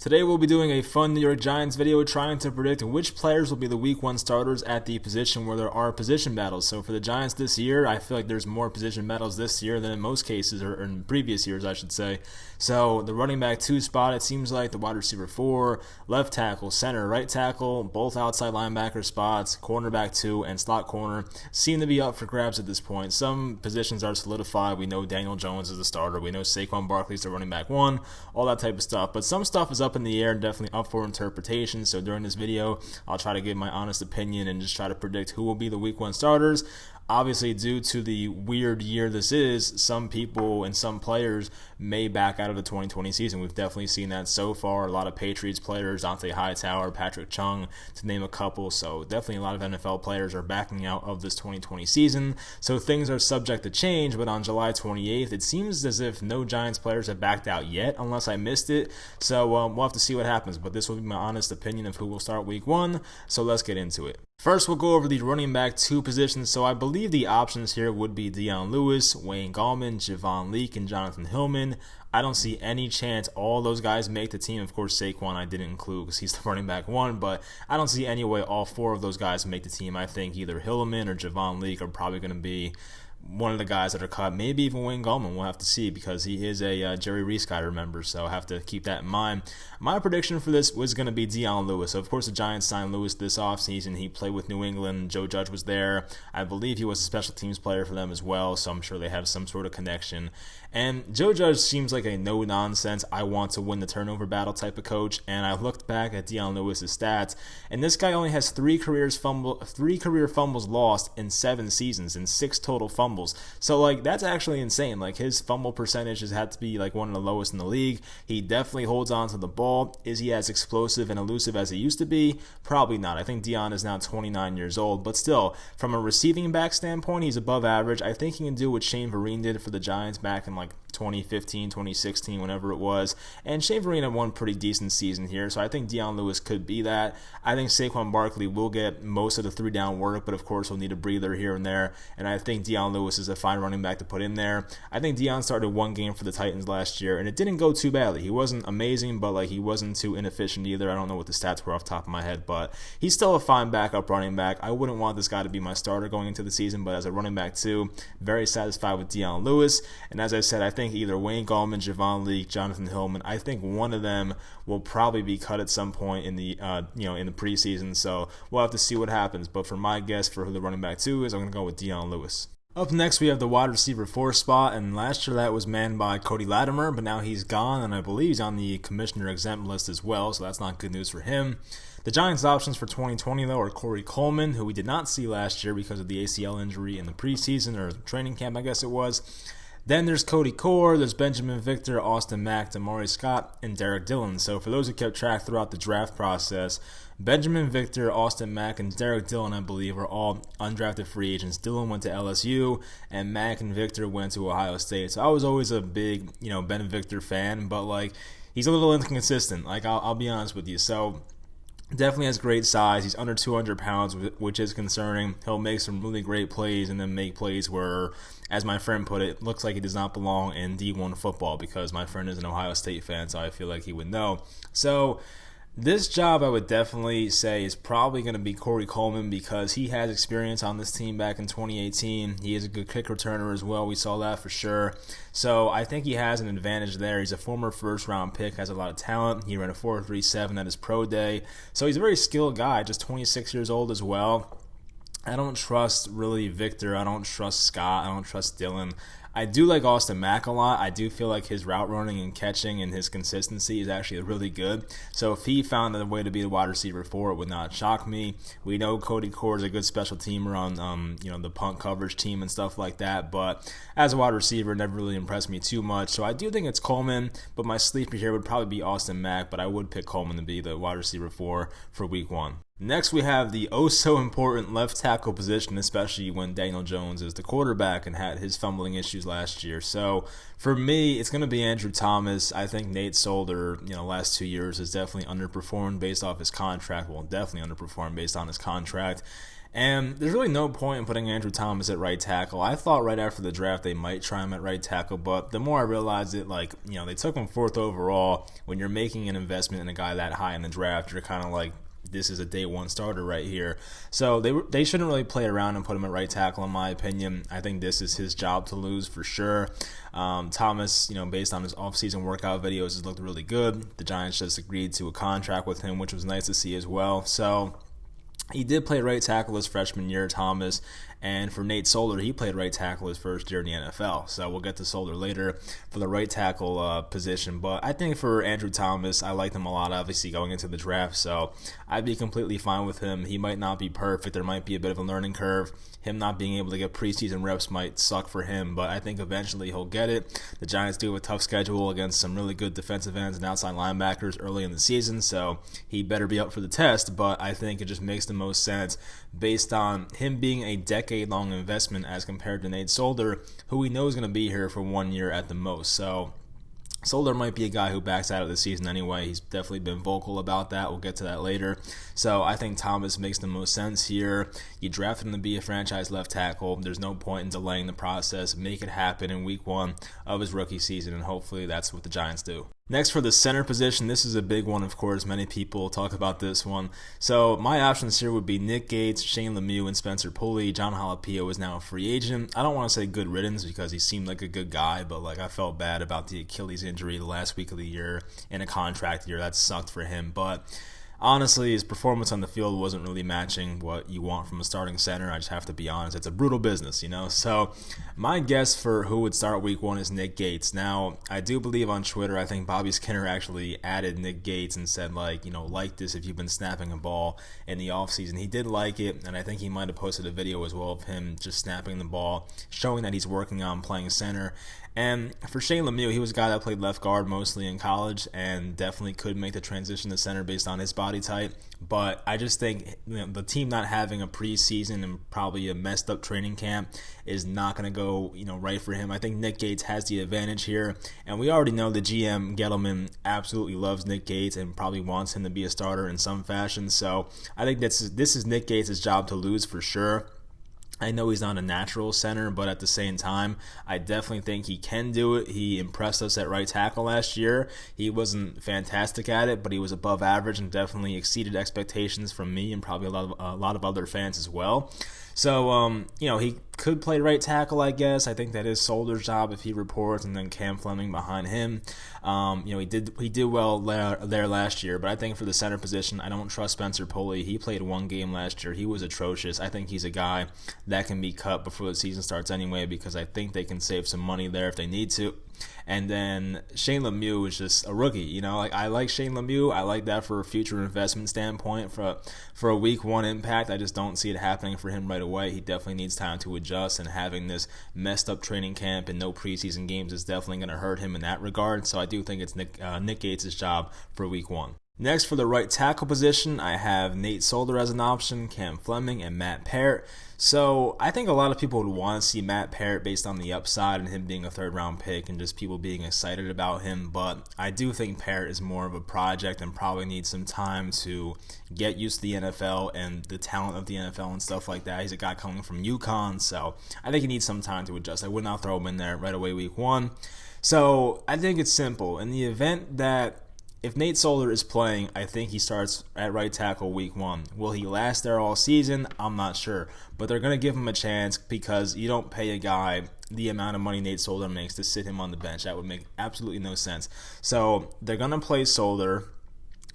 Today we'll be doing a fun New York Giants video trying to predict which players will be the Week 1 starters at the position where there are position battles. So for the Giants this year, I feel like there's more position battles this year than in most cases, or in previous years I should say. So the running back 2 spot, it seems like the wide receiver 4, left tackle, center, right tackle, both outside linebacker spots, cornerback 2, and slot corner seem to be up for grabs at this point. Some positions are solidified. We know Daniel Jones is the starter. We know Saquon Barkley's the running back 1, all that type of stuff. But some stuff is up in the air, definitely up for interpretation. So during this video, I'll try to give my honest opinion and just try to predict who will be the Week 1 starters. Obviously, due to the weird year this is, some people and some players may back out of the 2020 season. We've definitely seen that so far. A lot of Patriots players, Dante Hightower, Patrick Chung, to name a couple. So definitely a lot of NFL players are backing out of this 2020 season. So things are subject to change, but on July 28th, it seems as if no Giants players have backed out yet, unless I missed it. So we'll have to see what happens, but this will be my honest opinion of who will start Week 1. So let's get into it. First, we'll go over the running back 2 positions. So I believe the options here would be Dion Lewis, Wayne Gallman, Javon Leake, and Jonathan Hillman. I don't see any chance all those guys make the team. Of course, Saquon I didn't include because he's the running back 1, but I don't see any way all 4 of those guys make the team. I think either Hillman or Javon Leake are probably going to be one of the guys that are cut. Maybe even Wayne Gallman, we'll have to see, because he is a Jerry Reese guy, remember, so I have to keep that in mind. My prediction for this was going to be Dion Lewis. So of course the Giants signed Lewis this offseason. He played with New England. Joe Judge was there. I believe he was a special teams player for them as well, so I'm sure they have some sort of connection. And Joe Judge seems like a no-nonsense, I want to win the turnover battle type of coach, and I looked back at Dion Lewis's stats, and this guy only has 3 career fumbles lost in 7 seasons and 6 total fumbles. So like that's actually insane. Like his fumble percentage has had to be like one of the lowest in the league. He definitely holds on to the ball. Is he as explosive and elusive as he used to be? Probably not. I think Dion is now 29 years old, but still, from a receiving back standpoint, he's above average. I think he can do what Shane Vereen did for the Giants back in like 2015, 2016, whenever it was. And Shane Vereen had one pretty decent season here, so I think Dion Lewis could be that. I think Saquon Barkley will get most of the 3-down work, but of course he'll need a breather here and there. And I think Dion Lewis is a fine running back to put in there. I think Dion started 1 game for the Titans last year, and it didn't go too badly. He wasn't amazing, but like he wasn't too inefficient either. I don't know what the stats were off the top of my head, but he's still a fine backup running back. I wouldn't want this guy to be my starter going into the season, but as a running back too, very satisfied with Dion Lewis. And as I said, I think either Wayne Gallman, Javon Leake, Jonathan Hillman, I think one of them will probably be cut at some point in the in the preseason. So we'll have to see what happens. But for my guess for who the running back 2 is, I'm going to go with Dion Lewis. Up next, we have the wide receiver 4 spot, and last year that was manned by Cody Latimer, but now he's gone, and I believe he's on the commissioner exempt list as well, so that's not good news for him. The Giants' options for 2020, though, are Corey Coleman, who we did not see last year because of the ACL injury in the preseason, or training camp, I guess it was. Then there's Cody Core, there's Benjamin Victor, Austin Mack, Damari Scott, and Derek Dillon. So for those who kept track throughout the draft process, Benjamin Victor, Austin Mack, and Derek Dillon, I believe, are all undrafted free agents. Dillon went to LSU, and Mack and Victor went to Ohio State. So I was always a big, Ben Victor fan, but like he's a little inconsistent. Like I'll be honest with you. So definitely has great size. He's under 200 pounds, which is concerning. He'll make some really great plays and then make plays where, as my friend put it, looks like he does not belong in D1 football, because my friend is an Ohio State fan, so I feel like he would know. So this job, I would definitely say, is probably going to be Corey Coleman, because he has experience on this team back in 2018. He is a good kick returner as well. We saw that for sure. So I think he has an advantage there. He's a former first-round pick, has a lot of talent. He ran a 4.37 at his pro day. So he's a very skilled guy, just 26 years old as well. I don't trust really Victor. I don't trust Scott. I don't trust Dillon. I do like Austin Mack a lot. I do feel like his route running and catching and his consistency is actually really good. So if he found a way to be the wide receiver 4, it would not shock me. We know Cody Core is a good special teamer on the punt coverage team and stuff like that, but as a wide receiver, never really impressed me too much. So I do think it's Coleman, but my sleeper here would probably be Austin Mack, but I would pick Coleman to be the wide receiver 4 for Week 1. Next, we have the oh-so-important left tackle position, especially when Daniel Jones is the quarterback and had his fumbling issues issues last year. So for me, it's going to be Andrew Thomas. I think Nate Solder, last 2 years has definitely underperformed based off his contract. Well, definitely underperformed based on his contract. And there's really no point in putting Andrew Thomas at right tackle. I thought right after the draft they might try him at right tackle, but the more I realized it, they took him 4th overall. When you're making an investment in a guy that high in the draft, you're kind of like, this is a day one starter right here. So they shouldn't really play around and put him at right tackle, in my opinion. I think this is his job to lose for sure. Thomas, based on his offseason workout videos, has looked really good. The Giants just agreed to a contract with him, which was nice to see as well. So he did play right tackle his freshman year, Thomas, and for Nate Solder, he played right tackle his first year in the NFL. So we'll get to Solder later for the right tackle position. But I think for Andrew Thomas, I liked him a lot, obviously, going into the draft. So I'd be completely fine with him. He might not be perfect. There might be a bit of a learning curve. Him not being able to get preseason reps might suck for him, but I think eventually he'll get it. The Giants do have a tough schedule against some really good defensive ends and outside linebackers early in the season, so he better be up for the test, but I think it just makes the most sense based on him being a decade-long investment as compared to Nate Solder, who we know is going to be here for 1 year at the most. So Solder might be a guy who backs out of the season anyway. He's definitely been vocal about that. We'll get to that later. So I think Thomas makes the most sense here. You drafted him to be a franchise left tackle. There's no point in delaying the process. Make it happen in week 1 of his rookie season, and hopefully that's what the Giants do. Next, for the center position, this is a big one, of course. Many people talk about this one. So my options here would be Nick Gates, Shane Lemieux, and Spencer Pulley. John Jalapeno is now a free agent. I don't want to say good riddance because he seemed like a good guy, but I felt bad about the Achilles injury the last week of the year in a contract year. That sucked for him, but honestly, his performance on the field wasn't really matching what you want from a starting center. I just have to be honest. It's a brutal business, So my guess for who would start week 1 is Nick Gates. Now, I do believe on Twitter, I think Bobby Skinner actually added Nick Gates and said, like this if you've been snapping a ball in the offseason. He did like it, and I think he might have posted a video as well of him just snapping the ball, showing that he's working on playing center. And for Shane Lemieux, he was a guy that played left guard mostly in college and definitely could make the transition to center based on his body type. But I just think the team not having a preseason and probably a messed up training camp is not going to go right for him. I think Nick Gates has the advantage here, and we already know the GM Gettleman absolutely loves Nick Gates and probably wants him to be a starter in some fashion. So I think this is Nick Gates' job to lose for sure. I know he's not a natural center, but at the same time, I definitely think he can do it. He impressed us at right tackle last year. He wasn't fantastic at it, but he was above average and definitely exceeded expectations from me and probably a lot of other fans as well. So, he could play right tackle, I guess. I think that is Solder's job if he reports, and then Cam Fleming behind him. He did well there last year, but I think for the center position, I don't trust Spencer Pulley. He played 1 game last year. He was atrocious. I think he's a guy that can be cut before the season starts anyway, because I think they can save some money there if they need to. And then Shane Lemieux is just a rookie. I like Shane Lemieux. I like that for a future investment standpoint. For a week 1 impact, I just don't see it happening for him right away. He definitely needs time to adjust, and having this messed up training camp and no preseason games is definitely going to hurt him in that regard. So I do think it's Nick Gates' job for week 1. Next, for the right tackle position, I have Nate Solder as an option, Cam Fleming, and Matt Parrott. So I think a lot of people would want to see Matt Parrott based on the upside and him being a 3rd-round pick and just people being excited about him. But I do think Parrott is more of a project and probably needs some time to get used to the NFL and the talent of the NFL and stuff like that. He's a guy coming from UConn, so I think he needs some time to adjust. I would not throw him in there right away week 1. So I think it's simple. In the event that if Nate Solder is playing, I think he starts at right tackle week 1. Will he last there all season? I'm not sure. But they're going to give him a chance because you don't pay a guy the amount of money Nate Solder makes to sit him on the bench. That would make absolutely no sense. So they're going to play Solder.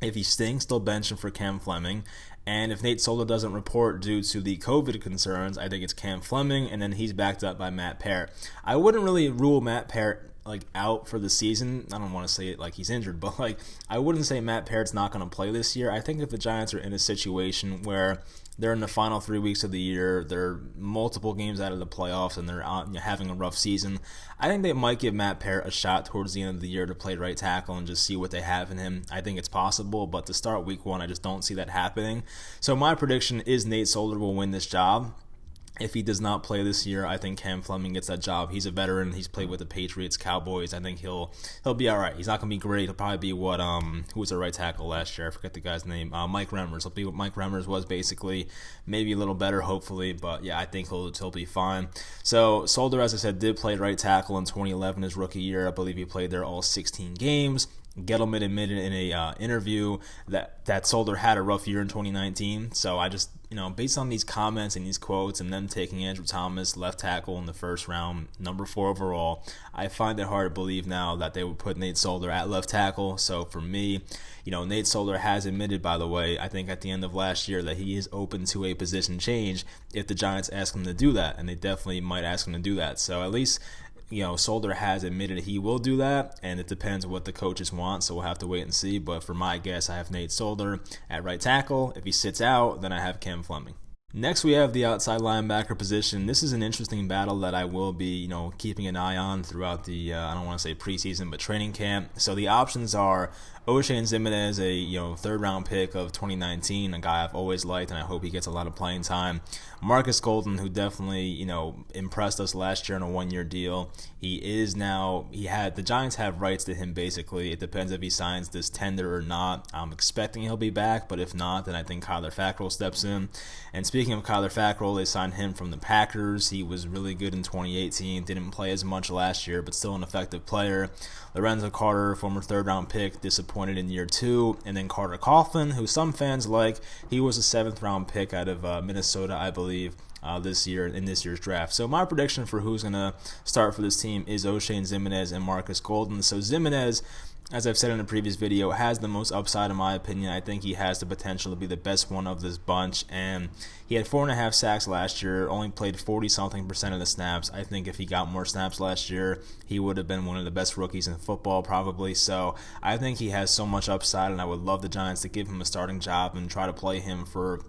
If he stinks, they'll bench him for Cam Fleming. And if Nate Solder doesn't report due to the COVID concerns, I think it's Cam Fleming, and then he's backed up by Matt Parrott. I wouldn't really rule Matt Parrott out for the season. I don't want to say it like he's injured, but I wouldn't say Matt Parrott's not going to play this year. I think if the Giants are in a situation where they're in the final 3 weeks of the year, they're multiple games out of the playoffs, and they're having a rough season, I think they might give Matt Parrott a shot towards the end of the year to play right tackle and just see what they have in him. I think it's possible, but to start week 1, I just don't see that happening. So my prediction is Nate Solder will win this job. If he does not play this year, I think Cam Fleming gets that job. He's a veteran. He's played with the Patriots, Cowboys. I think he'll be all right. He's not gonna be great. He'll probably be what who was the right tackle last year? I forget the guy's name. Mike Remmers. He'll be what Mike Remmers was basically, maybe a little better, hopefully. But yeah, I think he'll be fine. So Solder, as I said, did play right tackle in 2011, his rookie year. I believe he played there all 16 games. Gettleman admitted in a interview that Solder had a rough year in 2019. So I just, based on these comments and these quotes and them taking Andrew Thomas, left tackle in the first round, number 4 overall, I find it hard to believe now that they would put Nate Solder at left tackle. So for me, Nate Solder has admitted, by the way, I think at the end of last year, that he is open to a position change if the Giants ask him to do that, and they definitely might ask him to do that. So at least Solder has admitted he will do that, and it depends what the coaches want, so we'll have to wait and see. But for my guess, I have Nate Solder at right tackle. If he sits out, then I have Cam Fleming. Next, we have the outside linebacker position. This is an interesting battle that I will be, keeping an eye on throughout the, I don't want to say preseason, but training camp. So the options are O'Shane Ximines, a third-round pick of 2019, a guy I've always liked, and I hope he gets a lot of playing time. Marcus Golden, who definitely, impressed us last year on a one-year deal. The Giants have rights to him, basically. It depends if he signs this tender or not. I'm expecting he'll be back, but if not, then I think Kyler Fackrell steps in. And speaking of Kyler Fackrell, they signed him from the Packers. He was really good in 2018, didn't play as much last year, but still an effective player. Lorenzo Carter, former third-round pick, disappointed in year 2. And then Carter Coughlin, who some fans like. He was a 7th-round pick out of Minnesota, I believe, this year in this year's draft. So my prediction for who's going to start for this team is O'Shane Ximines and Marcus Golden. So Ximines, as I've said in a previous video, has the most upside in my opinion. I think he has the potential to be the best one of this bunch, and he had 4.5 sacks last year, only played 40-something% of the snaps. I think if he got more snaps last year, he would have been one of the best rookies in football probably. So I think he has so much upside, and I would love the Giants to give him a starting job and try to play him for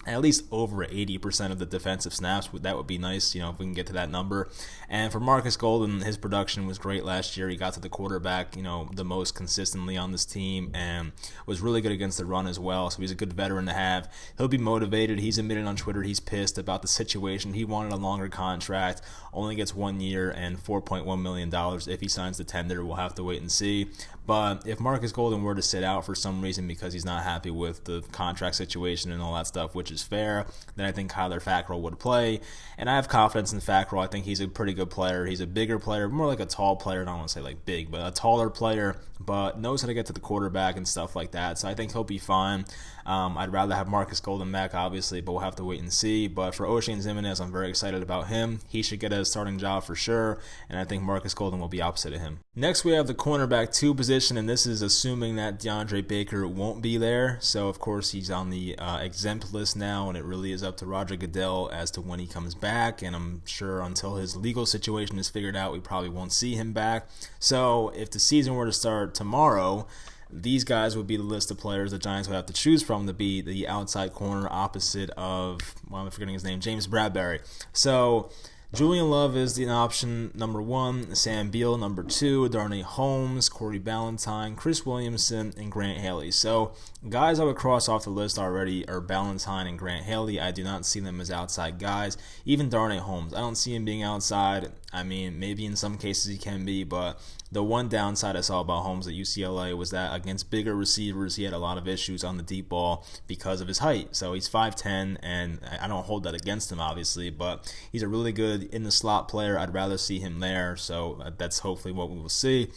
at least over 80% of the defensive snaps. That would be nice, if we can get to that number. And for Marcus Golden, his production was great last year. He got to the quarterback, the most consistently on this team, and was really good against the run as well. So he's a good veteran to have. He'll be motivated. He's admitted on Twitter he's pissed about the situation. He wanted a longer contract, only gets 1 year and $4.1 million. If he signs the tender, we'll have to wait and see. But if Marcus Golden were to sit out for some reason because he's not happy with the contract situation and all that stuff, which is fair, then I think Kyler Fackrell would play. And I have confidence in Fackrell. I think he's a pretty good player. He's a bigger player, more like a tall player. I don't want to say like big, but a taller player, but knows how to get to the quarterback and stuff like that. So I think he'll be fine. I'd rather have Marcus Golden back, obviously, but we'll have to wait and see. But for O'Shane Ximines, I'm very excited about him. He should get a starting job for sure, and I think Marcus Golden will be opposite of him. Next, we have the cornerback 2 position, and this is assuming that DeAndre Baker won't be there. So, of course, he's on the exempt list now, and it really is up to Roger Goodell as to when he comes back, and I'm sure until his legal situation is figured out, we probably won't see him back. So, if the season were to start tomorrow, these guys would be the list of players the Giants would have to choose from to be the outside corner opposite of, I'm forgetting his name, James Bradbury. So Julian Love is the option number 1, Sam Beal number 2, Darnay Holmes, Corey Ballantyne, Chris Williamson, and Grant Haley. So guys I would cross off the list already are Ballantyne and Grant Haley. I do not see them as outside guys. Even Darnay Holmes, I don't see him being outside. I mean, maybe in some cases he can be, but the one downside I saw about Holmes at UCLA was that against bigger receivers, he had a lot of issues on the deep ball because of his height. So he's 5'10", and I don't hold that against him, obviously, but he's a really good in the slot player. I'd rather see him there, so that's hopefully what we will see.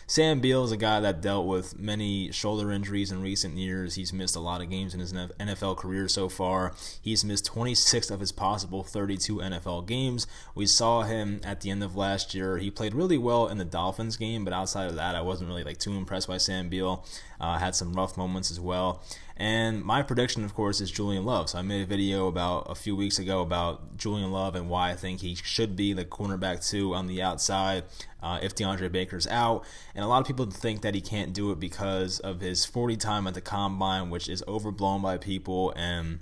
Sam Beal is a guy that dealt with many shoulder injuries in recent years. He's missed a lot of games in his NFL career so far. He's missed 26 of his possible 32 NFL games. We saw him at the end of last year. He played really well in the Dolphins game, but outside of that, I wasn't really too impressed by Sam Beal. Had some rough moments as well. And my prediction, of course, is Julian Love. So I made a video about a few weeks ago about Julian Love and why I think he should be the cornerback 2 on the outside if DeAndre Baker's out. And a lot of people think that he can't do it because of his 40 time at the combine, which is overblown by people. And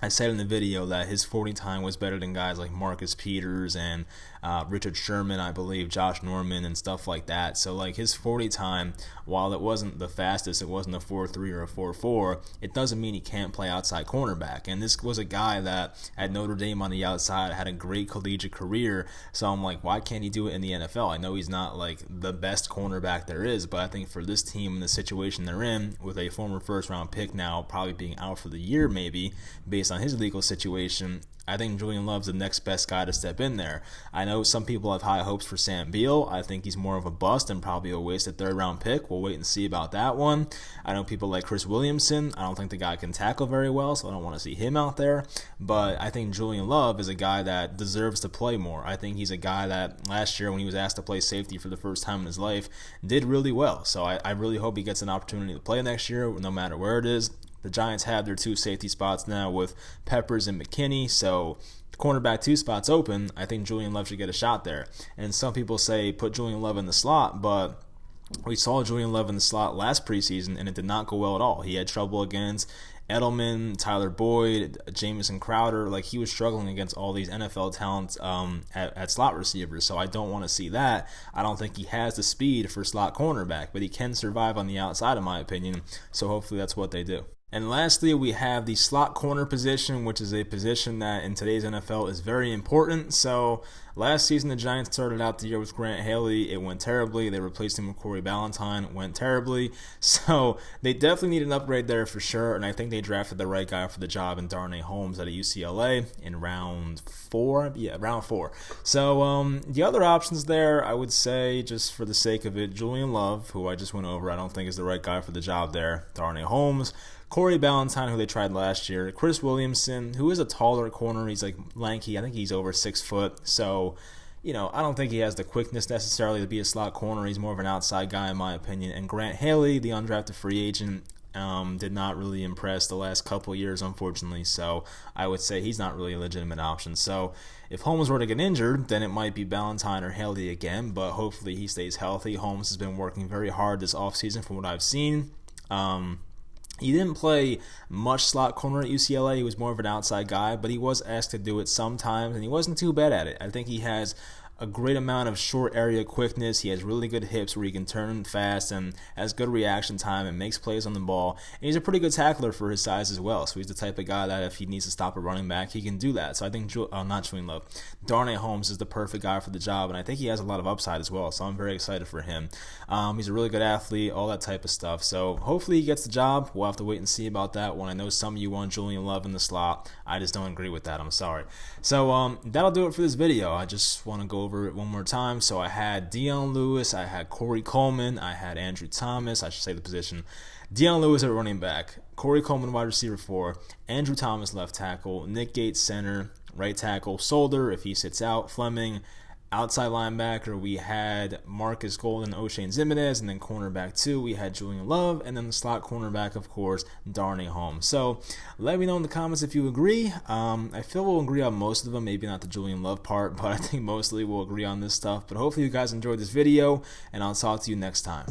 I said in the video that his 40 time was better than guys like Marcus Peters and Richard Sherman, I believe, Josh Norman and stuff like that. So like his 40 time, while it wasn't the fastest, it wasn't a 4.3 or a 4.4, it doesn't mean he can't play outside cornerback. And this was a guy that at Notre Dame on the outside had a great collegiate career. So I'm like, why can't he do it in the NFL? I know he's not like the best cornerback there is, but I think for this team and the situation they're in, with a former first round pick now probably being out for the year maybe, based on his legal situation, I think Julian Love's the next best guy to step in there. I know some people have high hopes for Sam Beal. I think he's more of a bust and probably a wasted third-round pick. We'll wait and see about that one. I know people like Chris Williamson. I don't think the guy can tackle very well, so I don't want to see him out there. But I think Julian Love is a guy that deserves to play more. I think he's a guy that last year when he was asked to play safety for the first time in his life did really well. So I really hope he gets an opportunity to play next year, no matter where it is. The Giants have their 2 safety spots now with Peppers and McKinney, so the cornerback 2 spots open. I think Julian Love should get a shot there. And some people say put Julian Love in the slot, but we saw Julian Love in the slot last preseason, and it did not go well at all. He had trouble against Edelman, Tyler Boyd, Jamison Crowder. Like, he was struggling against all these NFL talents at slot receivers, so I don't want to see that. I don't think he has the speed for slot cornerback, but he can survive on the outside, in my opinion, so hopefully that's what they do. And lastly, we have the slot corner position, which is a position that in today's NFL is very important. So last season, the Giants started out the year with Grant Haley. It went terribly. They replaced him with Corey Ballantyne. It went terribly. So they definitely need an upgrade there for sure. And I think they drafted the right guy for the job in Darnay Holmes out of UCLA in round 4. Yeah, round 4. So the other options there, I would say, just for the sake of it, Julian Love, who I just went over, I don't think is the right guy for the job there. Darnay Holmes. Corey Ballantyne, who they tried last year. Chris Williamson, who is a taller corner. He's like lanky. I think he's over 6 foot. So, I don't think he has the quickness necessarily to be a slot corner. He's more of an outside guy in my opinion. And Grant Haley, the undrafted free agent, did not really impress the last couple of years, unfortunately. So I would say he's not really a legitimate option. So if Holmes were to get injured, then it might be Ballantyne or Haley again. But hopefully he stays healthy. Holmes has been working very hard this offseason from what I've seen. He didn't play much slot corner at UCLA. He was more of an outside guy, but he was asked to do it sometimes, and he wasn't too bad at it. I think he has a great amount of short area quickness. He has really good hips where he can turn fast and has good reaction time and makes plays on the ball. And he's a pretty good tackler for his size as well. So he's the type of guy that if he needs to stop a running back, he can do that. So I think, not Julian Love, Darnay Holmes is the perfect guy for the job, and I think he has a lot of upside as well. So I'm very excited for him. He's a really good athlete, all that type of stuff. So hopefully he gets the job. We'll have to wait and see about that one. I know some of you want Julian Love in the slot. I just don't agree with that. I'm sorry. So that'll do it for this video. I just want to go over it one more time. So I had Dion Lewis, I had Corey Coleman, I had Andrew Thomas, I should say the position. Dion Lewis at running back, Corey Coleman wide receiver 4, Andrew Thomas left tackle, Nick Gates center, right tackle, Solder if he sits out, Fleming outside linebacker, we had Marcus Golden, O'Shane Zimenez, and then cornerback 2, we had Julian Love, and then the slot cornerback, of course, Darnay Holmes. So let me know in the comments if you agree. I feel we'll agree on most of them, maybe not the Julian Love part, but I think mostly we'll agree on this stuff. But hopefully you guys enjoyed this video, and I'll talk to you next time.